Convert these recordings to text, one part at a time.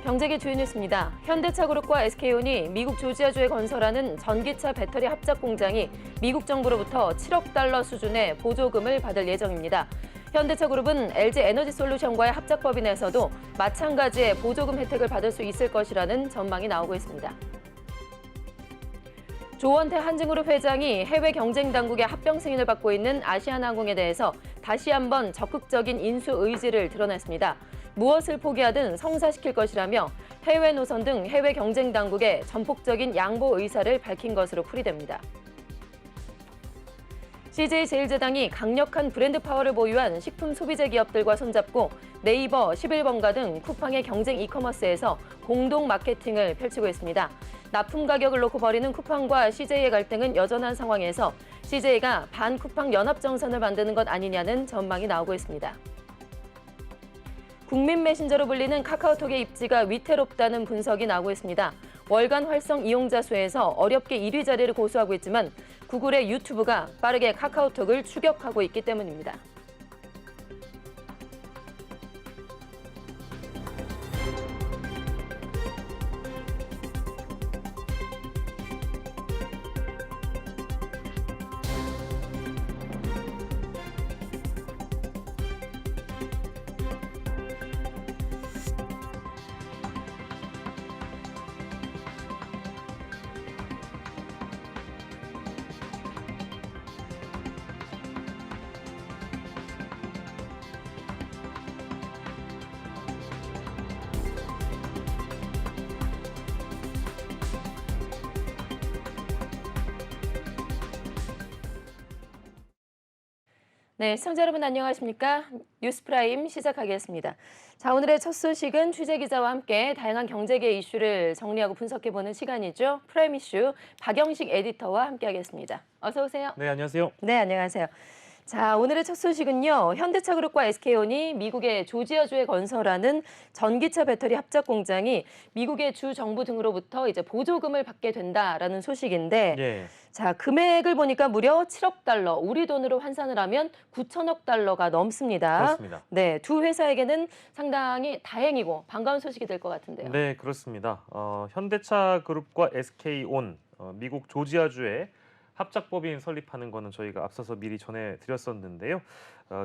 경제계 주요 뉴스입니다. 현대차그룹과 SK온이 미국 조지아주에 건설하는 전기차 배터리 합작 공장이 미국 정부로부터 7억 달러 수준의 보조금을 받을 예정입니다. 현대차그룹은 LG에너지솔루션과의 합작법인에서도 마찬가지의 보조금 혜택을 받을 수 있을 것이라는 전망이 나오고 있습니다. 조원태 한진그룹 회장이 해외 경쟁 당국의 합병 승인을 받고 있는 아시아나항공에 대해서 다시 한번 적극적인 인수 의지를 드러냈습니다. 무엇을 포기하든 성사시킬 것이라며 해외 노선 등 해외 경쟁 당국에 전폭적인 양보 의사를 밝힌 것으로 풀이됩니다. CJ제일제당이 강력한 브랜드 파워를 보유한 식품 소비재 기업들과 손잡고 네이버, 11번가 등 쿠팡의 경쟁 이커머스에서 공동 마케팅을 펼치고 있습니다. 납품 가격을 놓고 벌이는 쿠팡과 CJ의 갈등은 여전한 상황에서 CJ가 반쿠팡 연합정선을 만드는 것 아니냐는 전망이 나오고 있습니다. 국민 메신저로 불리는 카카오톡의 입지가 위태롭다는 분석이 나오고 있습니다. 월간 활성 이용자 수에서 어렵게 1위 자리를 고수하고 있지만 구글의 유튜브가 빠르게 카카오톡을 추격하고 있기 때문입니다. 네, 시청자 여러분 안녕하십니까? 뉴스프라임 시작하겠습니다. 자, 오늘의 첫 소식은 취재기자와 함께 다양한 경제계 이슈를 정리하고 분석해보는 시간이죠. 프라임 이슈 박영식 에디터와 함께하겠습니다. 어서 오세요. 네, 안녕하세요. 네, 안녕하세요. 자, 오늘의 첫 소식은요. 현대차그룹과 SK온이 미국의 조지아주에 건설하는 전기차 배터리 합작 공장이 미국의 주 정부 등으로부터 이제 보조금을 받게 된다라는 소식인데, 예. 자, 금액을 보니까 무려 7억 달러, 우리 돈으로 환산을 하면 9천억 달러가 넘습니다. 그렇습니다. 네, 두 회사에게는 상당히 다행이고 반가운 소식이 될 것 같은데요. 네, 그렇습니다. 현대차그룹과 SK온, 미국 조지아주에 합작법인 설립하는 거는 저희가 앞서서 미리 전해드렸었는데요.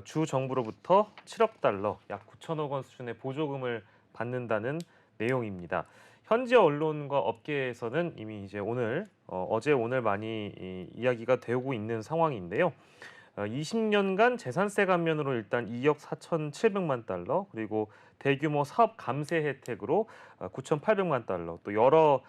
주 정부로부터 7억 달러, 약 9천억 원 수준의 보조금을 받는다는 내용입니다. 현지 언론과 업계에서는 이미 이제 어제 오늘 많이 이야기가 되고 있는 상황인데요. 20년간 재산세 감면으로 일단 2억 4,700만 달러, 그리고 대규모 사업 감세 혜택으로 9,800만 달러, 또 여러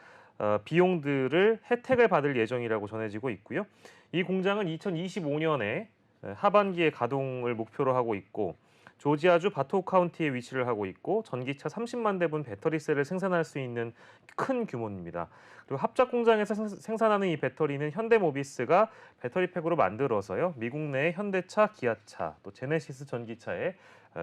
비용들을 혜택을 받을 예정이라고 전해지고 있고요. 이 공장은 2025년에 하반기에 가동을 목표로 하고 있고 조지아주 바토 카운티에 위치를 하고 있고 전기차 30만 대분 배터리셀을 생산할 수 있는 큰 규모입니다. 그리고 합작 공장에서 생산하는 이 배터리는 현대모비스가 배터리팩으로 만들어서요. 미국 내 현대차, 기아차, 또 제네시스 전기차에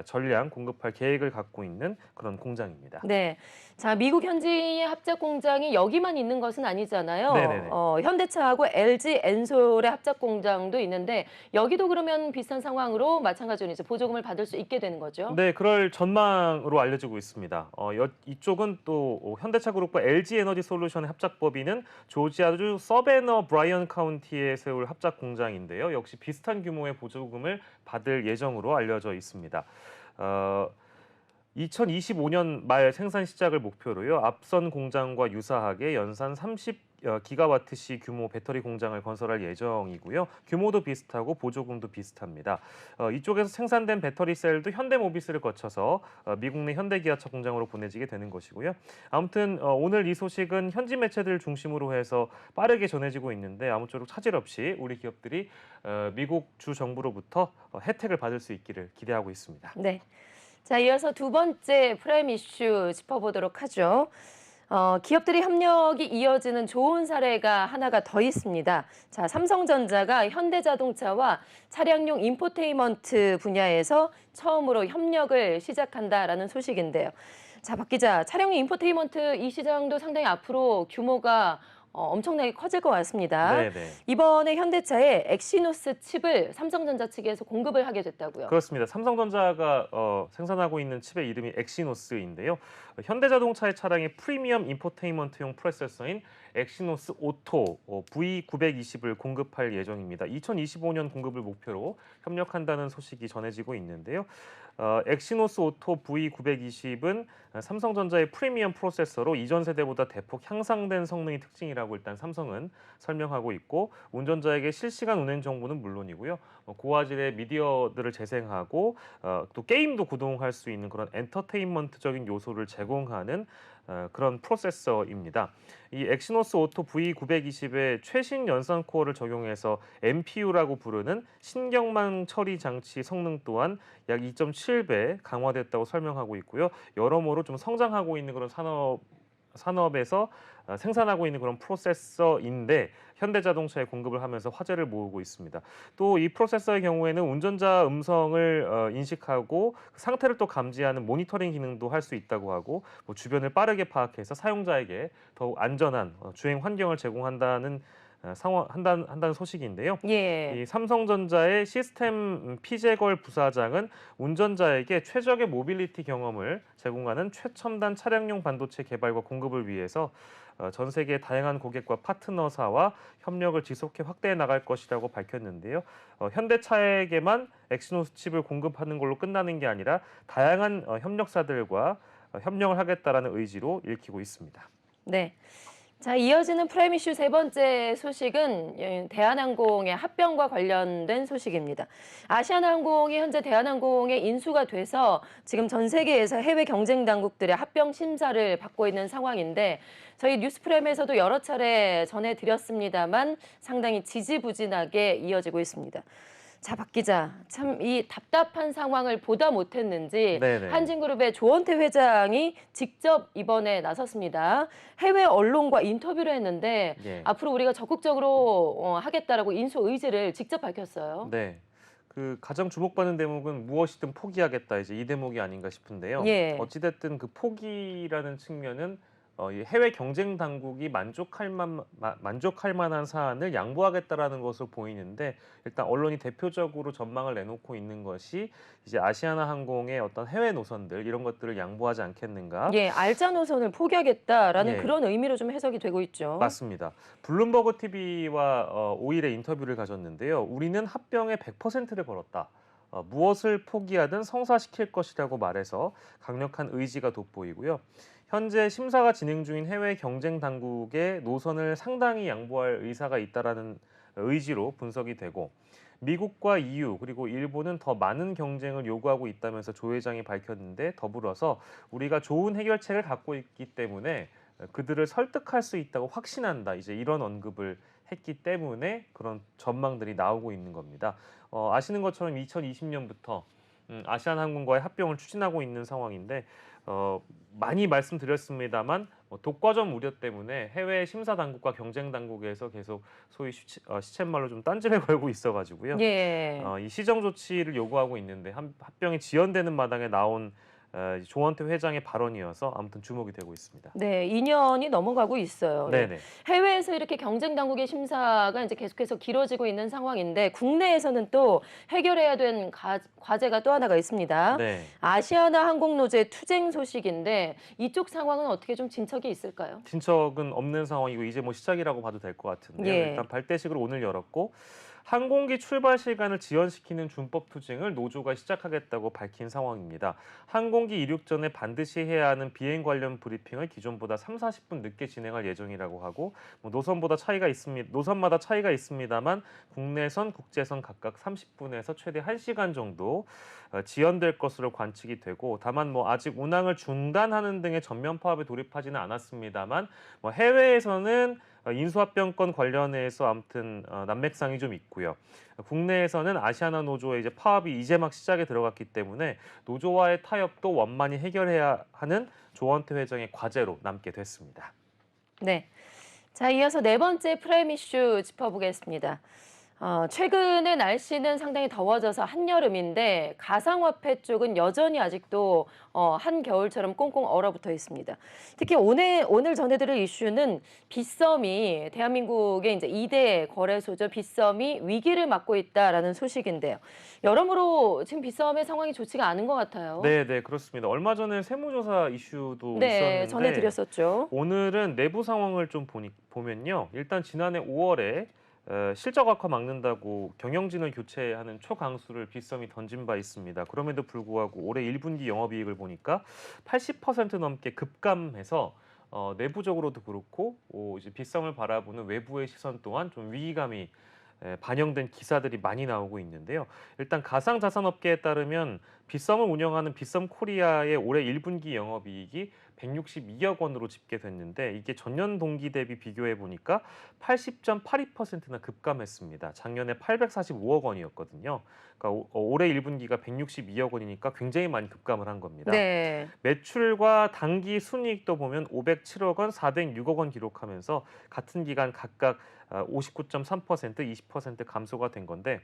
전량 공급할 계획을 갖고 있는 그런 공장입니다. 네, 자 미국 현지의 합작 공장이 여기만 있는 것은 아니잖아요. 네네네. 현대차하고 LG 엔솔의 합작 공장도 있는데 여기도 그러면 비슷한 상황으로 마찬가지로 이제 보조금을 받을 수 있게 되는 거죠. 네, 그럴 전망으로 알려지고 있습니다. 이쪽은 또 현대차그룹과 LG에너지솔루션의 합작법인은 조지아주 서베너 브라이언 카운티에 세울 합작 공장인데요. 역시 비슷한 규모의 보조금을 받을 예정으로 알려져 있습니다. 2025년 말 생산 시작을 목표로요. 앞선 공장과 유사하게 연산 30기가와트시 규모 배터리 공장을 건설할 예정이고요. 규모도 비슷하고 보조금도 비슷합니다. 이쪽에서 생산된 배터리 셀도 현대모비스를 거쳐서 미국 내 현대기아차 공장으로 보내지게 되는 것이고요. 아무튼 오늘 이 소식은 현지 매체들 중심으로 해서 빠르게 전해지고 있는데 아무쪼록 차질 없이 우리 기업들이 미국 주 정부로부터 혜택을 받을 수 있기를 기대하고 있습니다. 네. 자, 이어서 두 번째 프라임 이슈 짚어보도록 하죠. 기업들의 협력이 이어지는 좋은 사례가 하나가 더 있습니다. 자, 삼성전자가 현대자동차와 차량용 인포테인먼트 분야에서 처음으로 협력을 시작한다라는 소식인데요. 자, 박 기자, 차량용 인포테인먼트 이 시장도 상당히 앞으로 규모가 엄청나게 커질 것 같습니다. 네네. 이번에 현대차에 엑시노스 칩을 삼성전자 측에서 공급을 하게 됐다고요. 그렇습니다. 삼성전자가 생산하고 있는 칩의 이름이 엑시노스인데요. 현대자동차의 차량의 프리미엄 인포테인먼트용 프로세서인 엑시노스 오토 V920을 공급할 예정입니다. 2025년 공급을 목표로 협력한다는 소식이 전해지고 있는데요. 엑시노스 오토 V920은 삼성전자의 프리미엄 프로세서로 이전 세대보다 대폭 향상된 성능이 특징이라고 일단 삼성은 설명하고 있고, 운전자에게 실시간 운행 정보는 물론이고요. 고화질의 미디어들을 재생하고 또 게임도 구동할 수 있는 그런 엔터테인먼트적인 요소를 제공하는 그런 프로세서입니다. 이 엑시노스 오토 V920의 최신 연산 코어를 적용해서 MPU라고 부르는 신경망 처리 장치 성능 또한 약 2.7배 강화됐다고 설명하고 있고요. 여러모로 좀 성장하고 있는 그런 산업에서 생산하고 있는 그런 프로세서인데, 현대자동차에 공급을 하면서 화제를 모으고 있습니다. 또 이 프로세서의 경우에는 운전자 음성을 인식하고 상태를 또 감지하는 모니터링 기능도 할 수 있다고 하고, 주변을 빠르게 파악해서 사용자에게 더욱 안전한 주행 환경을 제공한다는 한다는 소식인데요. 예. 이 삼성전자의 시스템 피제걸 부사장은 운전자에게 최적의 모빌리티 경험을 제공하는 최첨단 차량용 반도체 개발과 공급을 위해서 전 세계 다양한 고객과 파트너사와 협력을 지속해 확대해 나갈 것이라고 밝혔는데요. 현대차에게만 엑시노스 칩을 공급하는 걸로 끝나는 게 아니라 다양한 협력사들과 협력을 하겠다라는 의지로 읽히고 있습니다. 네. 자, 이어지는 프라임 이슈 세 번째 소식은 대한항공의 합병과 관련된 소식입니다. 아시아나항공이 현재 대한항공에 인수가 돼서 지금 전 세계에서 해외 경쟁 당국들의 합병 심사를 받고 있는 상황인데, 저희 뉴스프렘에서도 여러 차례 전해드렸습니다만 상당히 지지부진하게 이어지고 있습니다. 자, 박 기자, 참 이 답답한 상황을 보다 못했는지 네네. 한진그룹의 조원태 회장이 직접 이번에 나섰습니다. 해외 언론과 인터뷰를 했는데 예. 앞으로 우리가 적극적으로 하겠다라고 인수 의지를 직접 밝혔어요. 네. 그 가장 주목받는 대목은 무엇이든 포기하겠다, 이제 이 대목이 아닌가 싶은데요. 예. 어찌됐든 그 포기라는 측면은 이 해외 경쟁 당국이 만족할 만한 사안을 양보하겠다라는 것으로 보이는데, 일단 언론이 대표적으로 전망을 내놓고 있는 것이 이제 아시아나항공의 어떤 해외 노선들 이런 것들을 양보하지 않겠는가. 예, 알짜 노선을 포기하겠다라는 예. 그런 의미로 좀 해석이 되고 있죠. 맞습니다. 블룸버그 TV와 5일에 인터뷰를 가졌는데요. 우리는 합병의 100%를 걸었다. 무엇을 포기하든 성사시킬 것이라고 말해서 강력한 의지가 돋보이고요. 현재 심사가 진행 중인 해외 경쟁 당국의 노선을 상당히 양보할 의사가 있다라는 의지로 분석이 되고, 미국과 EU 그리고 일본은 더 많은 경쟁을 요구하고 있다면서 조 회장이 밝혔는데, 더불어서 우리가 좋은 해결책을 갖고 있기 때문에 그들을 설득할 수 있다고 확신한다, 이제 이런 언급을 했기 때문에 그런 전망들이 나오고 있는 겁니다. 아시는 것처럼 2020년부터 아시아나항공과의 합병을 추진하고 있는 상황인데, 많이 말씀드렸습니다만 독과점 우려 때문에 해외 심사 당국과 경쟁 당국에서 계속 소위 시쳇말로 좀 딴지를 걸고 있어가지고요. 예. 이 시정 조치를 요구하고 있는데 합병이 지연되는 마당에 나온 조원태 회장의 발언이어서 아무튼 주목이 되고 있습니다. 네, 2년이 넘어가고 있어요. 예. 네네. 해외에서 이렇게 경쟁 당국의 심사가 이제 계속해서 길어지고 있는 상황인데, 국내에서는 또 해결해야 된 과제가 또 하나가 있습니다. 네. 아시아나 항공노제 투쟁 소식인데 이쪽 상황은 어떻게 좀 진척이 있을까요? 진척은 없는 상황이고 이제 뭐 시작이라고 봐도 될 것 같은데요. 예. 일단 발대식을 오늘 열었고, 항공기 출발 시간을 지연시키는 준법 투쟁을 노조가 시작하겠다고 밝힌 상황입니다. 항공기 이륙 전에 반드시 해야 하는 비행 관련 브리핑을 기존보다 3, 40분 늦게 진행할 예정이라고 하고, 노선마다 차이가 있습니다만 국내선, 국제선 각각 30분에서 최대 1시간 정도 지연될 것으로 관측이 되고, 다만 아직 운항을 중단하는 등의 전면 파업에 돌입하지는 않았습니다만, 해외에서는 인수합병권 관련해서 아무튼 난맥상이 좀 있고요. 국내에서는 아시아나 노조의 이제 파업이 이제 막 시작에 들어갔기 때문에 노조와의 타협도 원만히 해결해야 하는 조원태 회장의 과제로 남게 됐습니다. 네. 자, 이어서 네 번째 프라임 이슈 짚어보겠습니다. 최근에 날씨는 상당히 더워져서 한여름인데 가상화폐 쪽은 여전히 아직도 한겨울처럼 꽁꽁 얼어붙어 있습니다. 특히 오늘 전해드릴 이슈는 빗썸이 대한민국의 이제 2대 거래소죠. 빗썸이 위기를 맞고 있다라는 소식인데요. 여러모로 지금 빗썸의 상황이 좋지가 않은 것 같아요. 네, 네, 그렇습니다. 얼마 전에 세무조사 이슈도 네, 있었는데 전해드렸었죠. 오늘은 내부 상황을 좀 보면요. 일단 지난해 5월에 실적 악화 막는다고 경영진을 교체하는 초강수를 빗썸이 던진 바 있습니다. 그럼에도 불구하고 올해 1분기 영업이익을 보니까 80% 넘게 급감해서 내부적으로도 그렇고 이제 빗썸을 바라보는 외부의 시선 또한 좀 위기감이 반영된 기사들이 많이 나오고 있는데요. 일단 가상자산업계에 따르면 빗썸을 운영하는 빗썸 코리아의 올해 1분기 영업이익이 162억 원으로 집계됐는데 이게 전년 동기 대비 비교해 보니까 80.82%나 급감했습니다. 작년에 845억 원이었거든요. 그러니까 올해 1분기가 162억 원이니까 굉장히 많이 급감을 한 겁니다. 네. 매출과 당기 순이익도 보면 507억 원, 406억 원 기록하면서 같은 기간 각각 59.3%, 20% 감소가 된 건데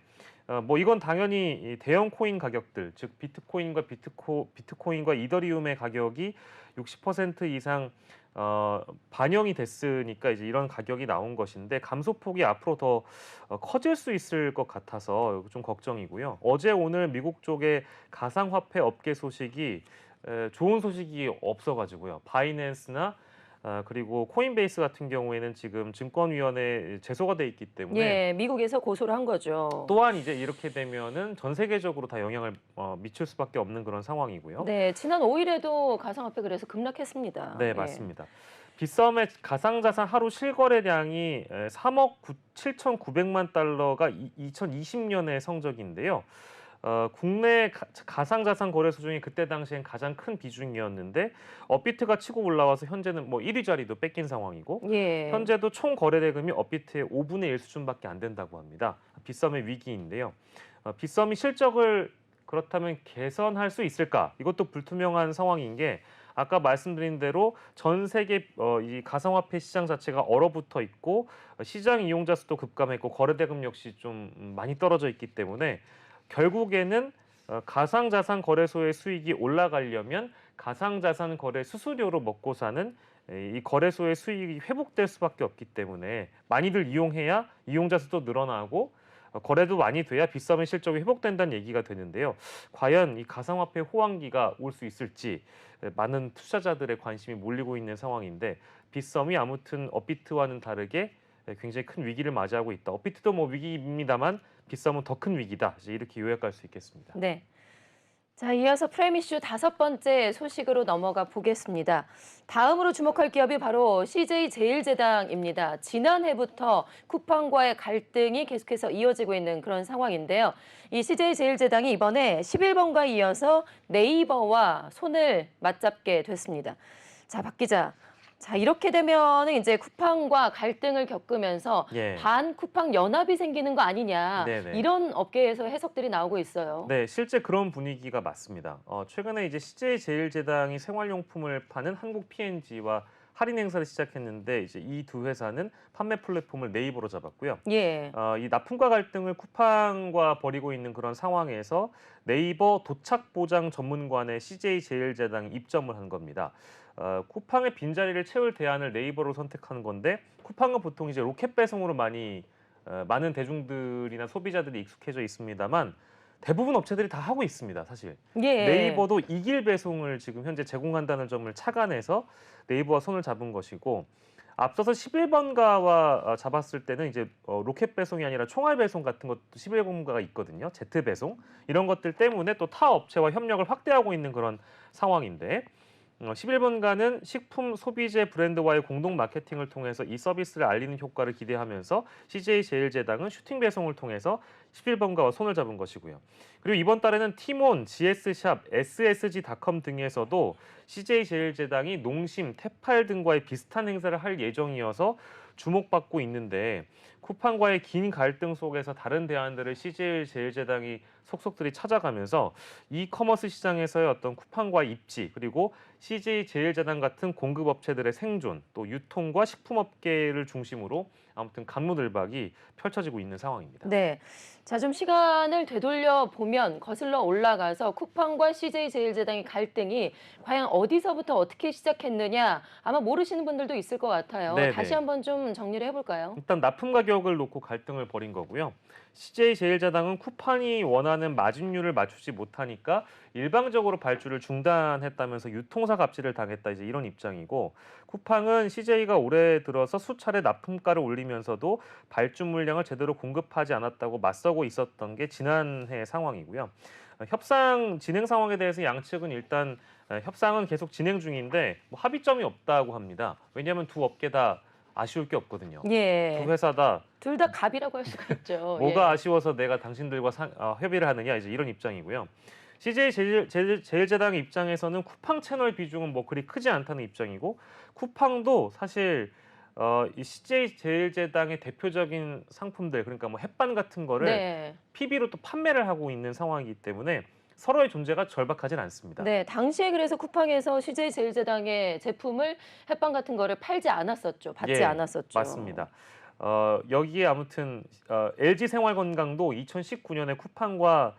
뭐 이건 당연히 이 대형 코인 가격들, 즉 비트코인과 이더리움의 가격이 60% 이상 반영이 됐으니까 이제 이런 가격이 나온 것인데 감소폭이 앞으로 더 커질 수 있을 것 같아서 좀 걱정이고요. 어제 오늘 미국 쪽의 가상화폐 업계 소식이 좋은 소식이 없어가지고요. 바이낸스나 그리고 코인베이스 같은 경우에는 지금 증권위원회에 제소가 돼 있기 때문에 예, 미국에서 고소를 한 거죠. 또한 이제 이렇게 되면은 전 세계적으로 다 영향을 미칠 수밖에 없는 그런 상황이고요. 네, 지난 5일에도 가상화폐 그래서 급락했습니다. 네, 예. 맞습니다. 빗썸의 가상자산 하루 실거래량이 3억 7,900만 달러가 2020년의 성적인데요. 국내 가상자산 거래소 중에 그때 당시엔 가장 큰 비중이었는데 업비트가 치고 올라와서 현재는 뭐 1위 자리도 뺏긴 상황이고 예. 현재도 총 거래 대금이 업비트의 5분의 1 수준밖에 안 된다고 합니다. 빗썸의 위기인데요. 빗썸이 실적을 그렇다면 개선할 수 있을까? 이것도 불투명한 상황인 게 아까 말씀드린 대로 전 세계 이 가상화폐 시장 자체가 얼어붙어 있고 시장 이용자 수도 급감했고 거래 대금 역시 좀 많이 떨어져 있기 때문에 결국에는 가상자산 거래소의 수익이 올라가려면 가상자산 거래 수수료로 먹고 사는 이 거래소의 수익이 회복될 수밖에 없기 때문에 많이들 이용해야 이용자 수도 늘어나고 거래도 많이 돼야 빗썸의 실적이 회복된다는 얘기가 되는데요. 과연 이 가상화폐 호황기가 올 수 있을지 많은 투자자들의 관심이 몰리고 있는 상황인데 빗썸이 아무튼 업비트와는 다르게 굉장히 큰 위기를 맞이하고 있다. 업비트도 뭐 위기입니다만 빗썸은 더 큰 위기다. 이렇게 요약할 수 있겠습니다. 네. 자, 이어서 프레임 이슈 5번째 소식으로 넘어가 보겠습니다. 다음으로 주목할 기업이 바로 CJ제일제당입니다. 지난해부터 쿠팡과의 갈등이 계속해서 이어지고 있는 그런 상황인데요. 이 CJ제일제당이 이번에 11번과 이어서 네이버와 손을 맞잡게 됐습니다. 자, 박 기자. 자, 이렇게 되면 이제 쿠팡과 갈등을 겪으면서 예. 반쿠팡 연합이 생기는 거 아니냐. 네네. 이런 업계에서 해석들이 나오고 있어요. 네, 실제 그런 분위기가 맞습니다. 최근에 이제 CJ제일제당이 생활용품을 파는 한국 P&G와 할인 행사를 시작했는데 이제 이 두 회사는 판매 플랫폼을 네이버로 잡았고요. 예. 이 납품과 갈등을 쿠팡과 벌이고 있는 그런 상황에서 네이버 도착 보장 전문관의 CJ제일제당이 입점을 한 겁니다. 쿠팡의 빈자리를 채울 대안을 네이버로 선택하는 건데 쿠팡은 보통 이제 로켓 배송으로 많은 대중들이나 소비자들이 익숙해져 있습니다만 대부분 업체들이 다 하고 있습니다, 사실. 예. 네이버도 이길 배송을 지금 현재 제공한다는 점을 착안해서 네이버와 손을 잡은 것이고 앞서서 11번가와 잡았을 때는 이제 로켓 배송이 아니라 총알 배송 같은 것도 11번가가 있거든요. 제트 배송 이런 것들 때문에 또 타 업체와 협력을 확대하고 있는 그런 상황인데 11번가는 식품 소비재 브랜드와의 공동 마케팅을 통해서 이 서비스를 알리는 효과를 기대하면서 CJ제일제당은 슈팅 배송을 통해서 11번가와 손을 잡은 것이고요. 그리고 이번 달에는 티몬, GS샵, SSG닷컴 등에서도 CJ제일제당이 농심, 테팔 등과의 비슷한 행사를 할 예정이어서 주목받고 있는데 쿠팡과의 긴 갈등 속에서 다른 대안들을 CJ제일제당이 속속들이 찾아가면서 이커머스 시장에서의 어떤 쿠팡과의 입지 그리고 CJ제일제당 같은 공급업체들의 생존 또 유통과 식품업계를 중심으로 아무튼 간무들박이 펼쳐지고 있는 상황입니다. 네. 자, 좀 시간을 되돌려 보면 거슬러 올라가서 쿠팡과 CJ제일제당의 갈등이 과연 어디서부터 어떻게 시작했느냐 아마 모르시는 분들도 있을 것 같아요. 네네. 다시 한번 좀 정리를 해볼까요? 일단 납품 가격을 놓고 갈등을 벌인 거고요. CJ제일제당은 쿠팡이 원하는 마진율을 맞추지 못하니까 일방적으로 발주를 중단했다면서 유통사 갑질을 당했다 이제 이런 입장이고, 쿠팡은 CJ가 올해 들어서 수차례 납품가를 올리면서도 발주 물량을 제대로 공급하지 않았다고 맞서고 있었던 게 지난해 상황이고요. 협상 진행 상황에 대해서 양측은 일단 협상은 계속 진행 중인데 뭐 합의점이 없다고 합니다. 왜냐하면 두 업계 다 아쉬울 게 없거든요. 두 예. 회사 다 둘 다 갑이라고 할 수가 있죠. 뭐가 예. 아쉬워서 내가 당신들과 협의를 하느냐 이제 이런 입장이고요. CJ 제일제당 입장에서는 쿠팡 채널 비중은 뭐 그리 크지 않다는 입장이고, 쿠팡도 사실 이 CJ 제일제당의 대표적인 상품들, 그러니까 뭐 햇반 같은 거를 네. PB로 또 판매를 하고 있는 상황이기 때문에 서로의 존재가 절박하진 않습니다. 네, 당시에 그래서 쿠팡에서 CJ제일제당의 제품을 햇반 같은 거를 팔지 않았었죠. 받지 예, 않았었죠. 맞습니다. 여기에 아무튼 LG 생활건강도 2019년에 쿠팡과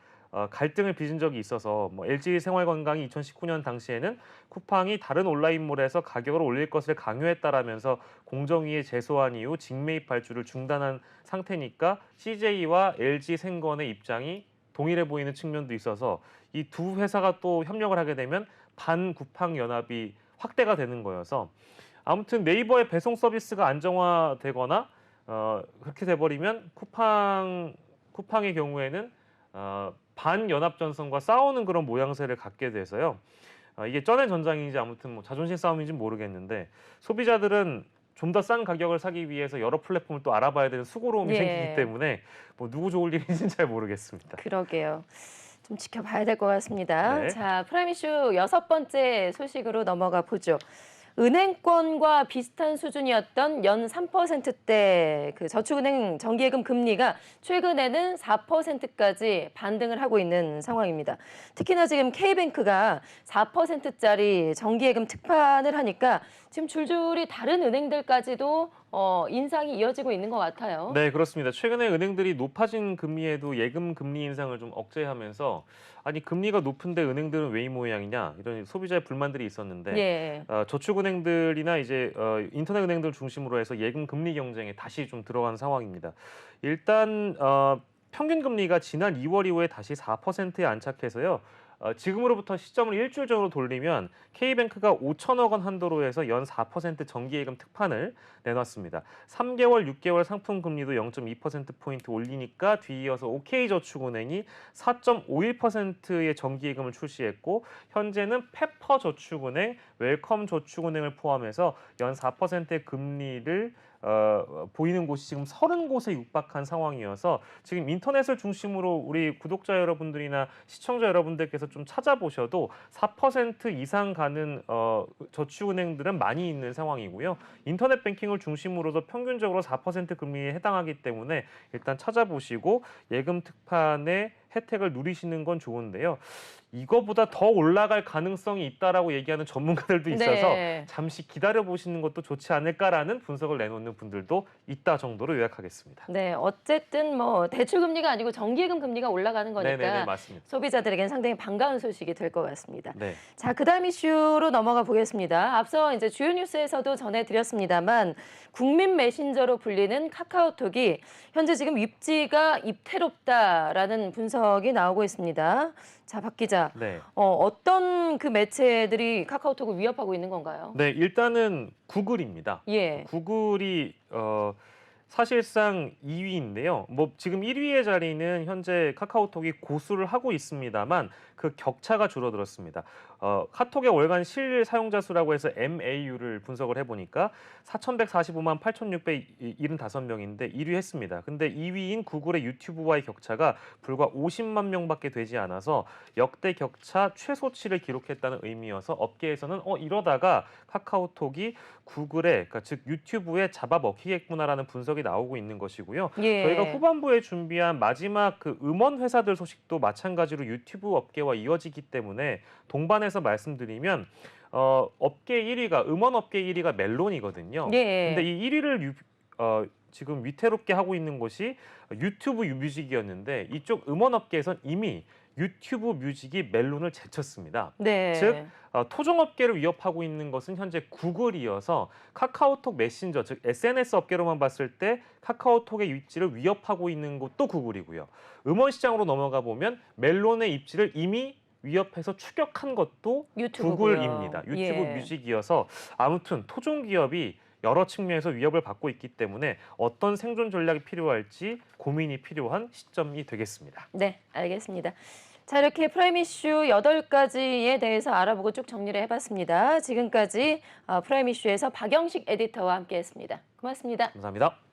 갈등을 빚은 적이 있어서 뭐 LG 생활건강이 2019년 당시에는 쿠팡이 다른 온라인몰에서 가격을 올릴 것을 강요했다라면서 공정위에 제소한 이후 직매입 발주를 중단한 상태니까 CJ와 LG 생건의 입장이 동일해 보이는 측면도 있어서 이 두 회사가 또 협력을 하게 되면 반쿠팡 연합이 확대가 되는 거여서, 아무튼 네이버의 배송 서비스가 안정화되거나 그렇게 돼버리면 쿠팡의 경우에는 반연합 전선과 싸우는 그런 모양새를 갖게 돼서요. 이게 쩌는 전장인지 아무튼 뭐 자존심 싸움인지 모르겠는데, 소비자들은 좀 더 싼 가격을 사기 위해서 여러 플랫폼을 또 알아봐야 되는 수고로움이 예. 생기기 때문에 뭐 누구 좋을 일인지는 잘 모르겠습니다. 그러게요. 좀 지켜봐야 될 것 같습니다. 네. 자, 프라임 이슈 6번째 소식으로 넘어가 보죠. 은행권과 비슷한 수준이었던 연 3%대 그 저축은행 정기예금 금리가 최근에는 4%까지 반등을 하고 있는 상황입니다. 특히나 지금 K뱅크가 4%짜리 정기예금 특판을 하니까 지금 줄줄이 다른 은행들까지도 인상이 이어지고 있는 것 같아요. 네, 그렇습니다. 최근에 은행들이 높아진 금리에도 예금 금리 인상을 좀 억제하면서, 아니 금리가 높은데 은행들은 왜 이 모양이냐 이런 소비자의 불만들이 있었는데, 예. 저축은행들이나 이제 인터넷 은행들 중심으로 해서 예금 금리 경쟁에 다시 좀 들어간 상황입니다. 일단 평균 금리가 지난 2월 이후에 다시 4%에 안착해서요. 지금으로부터 시점을 일주일 전으로 돌리면 K뱅크가 5천억 원 한도로 해서 연 4% 정기예금 특판을 내놨습니다. 3개월, 6개월 상품 금리도 0.2%포인트 올리니까 뒤이어서 OK저축은행이 4.51%의 정기예금을 출시했고, 현재는 페퍼저축은행, 웰컴저축은행을 포함해서 연 4%의 금리를 보이는 곳이 지금 30곳에 육박한 상황이어서 지금 인터넷을 중심으로 우리 구독자 여러분들이나 시청자 여러분들께서 좀 찾아보셔도 4% 이상 가는 저축은행들은 많이 있는 상황이고요. 인터넷 뱅킹을 중심으로도 평균적으로 4% 금리에 해당하기 때문에 일단 찾아보시고 예금 특판의 혜택을 누리시는 건 좋은데요. 이거보다 더 올라갈 가능성이 있다라고 얘기하는 전문가들도 있어서 네. 잠시 기다려 보시는 것도 좋지 않을까라는 분석을 내놓는 분들도 있다 정도로 요약하겠습니다. 네, 어쨌든 뭐 대출 금리가 아니고 정기예금 금리가 올라가는 거니까 네네네, 맞습니다. 소비자들에게는 상당히 반가운 소식이 될 것 같습니다. 네. 자, 그다음 이슈로 넘어가 보겠습니다. 앞서 이제 주요 뉴스에서도 전해드렸습니다만 국민 메신저로 불리는 카카오톡이 현재 지금 입지가 입태롭다라는 분석이 나오고 있습니다. 자, 박 기자, 네. 어떤 그 매체들이 카카오톡을 위협하고 있는 건가요? 네, 일단은 구글입니다. 예. 구글이 사실상 2위인데요. 뭐 지금 1위의 자리는 현재 카카오톡이 고수를 하고 있습니다만 그 격차가 줄어들었습니다. 카톡의 월간 실 사용자 수라고 해서 MAU를 분석을 해보니까 4,145만 8,675명인데 1위 했습니다. 근데 2위인 구글의 유튜브와의 격차가 불과 50만 명밖에 되지 않아서 역대 격차 최소치를 기록했다는 의미여서 업계에서는 이러다가 카카오톡이 구글의, 그러니까 즉 유튜브에 잡아먹히겠구나라는 분석이 나오고 있는 것이고요. 예. 저희가 후반부에 준비한 마지막 그 음원 회사들 소식도 마찬가지로 유튜브 업계와 이어지기 때문에 동반해서 말씀드리면 업계 1위가 음원 업계 1위가 멜론이거든요. 예. 근데 이 1위를 지금 위태롭게 하고 있는 것이 유튜브 뮤직이었는데 이쪽 음원업계에선 이미 유튜브 뮤직이 멜론을 제쳤습니다. 네. 즉 토종업계를 위협하고 있는 것은 현재 구글이어서 카카오톡 메신저 즉 SNS 업계로만 봤을 때 카카오톡의 입지를 위협하고 있는 것도 구글이고요. 음원 시장으로 넘어가 보면 멜론의 입지를 이미 위협해서 추격한 것도 유튜브고요. 구글입니다. 유튜브 예. 뮤직이어서 아무튼 토종 기업이 여러 측면에서 위협을 받고 있기 때문에 어떤 생존 전략이 필요할지 고민이 필요한 시점이 되겠습니다. 네, 알겠습니다. 자, 이렇게 프라임 이슈 8가지에 대해서 알아보고 쭉 정리를 해봤습니다. 지금까지 프라임 이슈에서 박영식 에디터와 함께했습니다. 고맙습니다. 감사합니다.